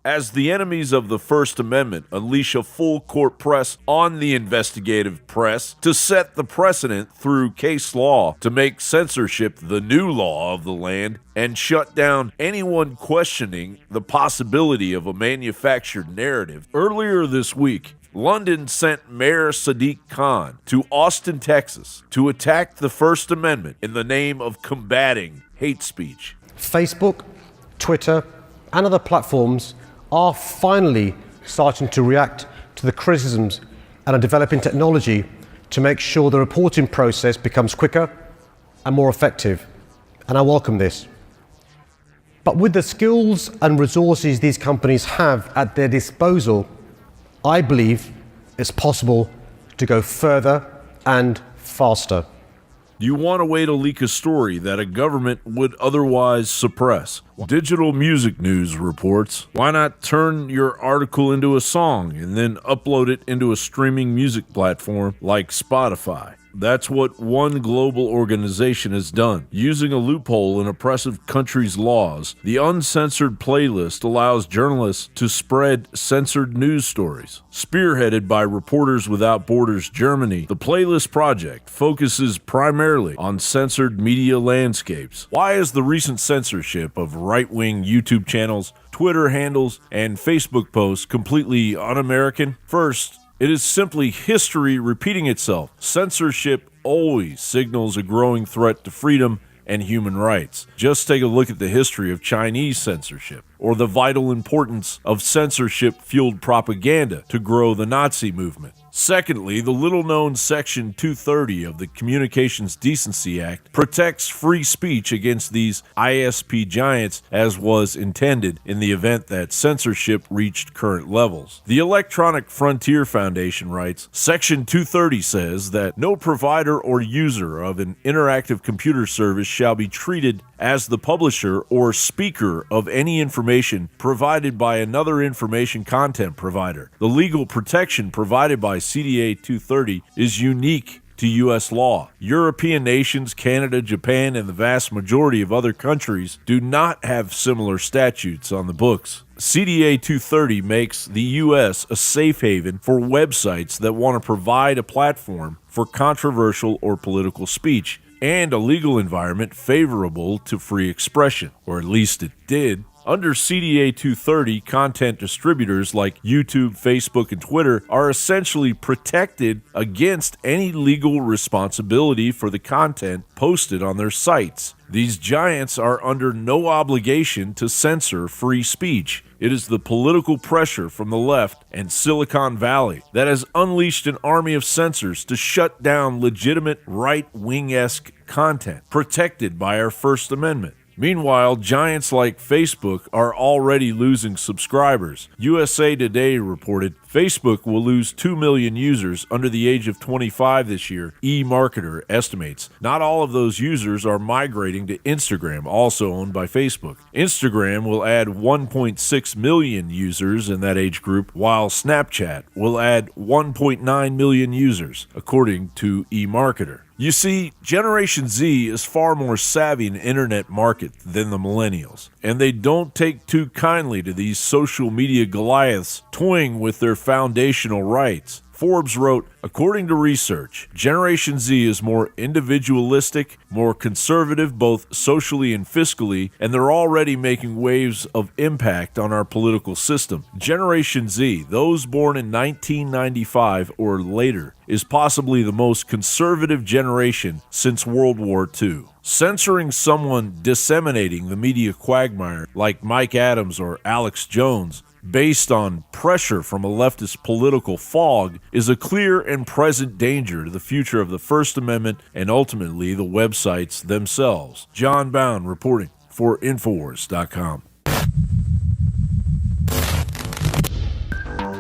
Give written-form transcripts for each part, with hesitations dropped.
as the enemies of the First Amendment unleash a full court press on the investigative press to set the precedent through case law to make censorship the new law of the land and shut down anyone questioning the possibility of a manufactured narrative. Earlier this week, London sent Mayor Sadiq Khan to Austin, Texas, to attack the First Amendment in the name of combating hate speech. Facebook, Twitter, and other platforms are finally starting to react to the criticisms and are developing technology to make sure the reporting process becomes quicker and more effective. And I welcome this. But with the skills and resources these companies have at their disposal, I believe it's possible to go further and faster. You want a way to leak a story that a government would otherwise suppress. Digital Music News reports, why not turn your article into a song and then upload it into a streaming music platform like Spotify? That's what one global organization has done. Using a loophole in oppressive countries' laws, the Uncensored Playlist allows journalists to spread censored news stories. Spearheaded by Reporters Without Borders Germany, the Playlist project focuses primarily on censored media landscapes. Why is the recent censorship of right-wing YouTube channels, Twitter handles, and Facebook posts completely un-American? First, it is simply history repeating itself. Censorship always signals a growing threat to freedom and human rights. Just take a look at the history of Chinese censorship, or the vital importance of censorship-fueled propaganda to grow the Nazi movement. Secondly, the little-known Section 230 of the Communications Decency Act protects free speech against these ISP giants, as was intended in the event that censorship reached current levels. The Electronic Frontier Foundation writes, Section 230 says that no provider or user of an interactive computer service shall be treated as the publisher or speaker of any information provided by another information content provider. The legal protection provided by CDA 230 is unique to U.S. law. European nations, Canada, Japan, and the vast majority of other countries do not have similar statutes on the books. CDA 230 makes the U.S. a safe haven for websites that want to provide a platform for controversial or political speech, and a legal environment favorable to free expression, or at least it did. Under CDA 230, content distributors like YouTube, Facebook, and Twitter are essentially protected against any legal responsibility for the content posted on their sites. These giants are under no obligation to censor free speech. It is the political pressure from the left and Silicon Valley that has unleashed an army of censors to shut down legitimate right-wing-esque content protected by our First Amendment. Meanwhile, giants like Facebook are already losing subscribers. USA Today reported Facebook will lose 2 million users under the age of 25 this year, eMarketer estimates. Not all of those users are migrating to Instagram, also owned by Facebook. Instagram will add 1.6 million users in that age group, while Snapchat will add 1.9 million users, according to eMarketer. You see, Generation Z is far more savvy in the internet market than the millennials, and they don't take too kindly to these social media Goliaths toying with their foundational rights. Forbes wrote, according to research, Generation Z is more individualistic, more conservative both socially and fiscally, and they're already making waves of impact on our political system. Generation Z, those born in 1995 or later, is possibly the most conservative generation since World War II. Censoring someone disseminating the media quagmire like Mike Adams or Alex Jones based on pressure from a leftist political fog is a clear and present danger to the future of the First Amendment and ultimately the websites themselves. John Bound reporting for Infowars.com.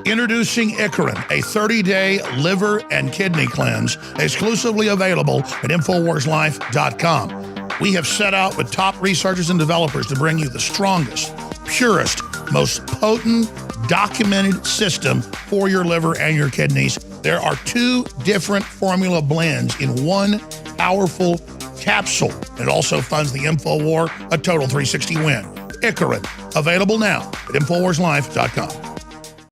Introducing Icarin, a 30-day liver and kidney cleanse exclusively available at InfoWarsLife.com. We have set out with top researchers and developers to bring you the strongest, purest, most potent, documented system for your liver and your kidneys. There are 2 different formula blends in one powerful capsule. It also funds the Infowar, a total 360 win. Icarin. Available now at InfoWarsLife.com.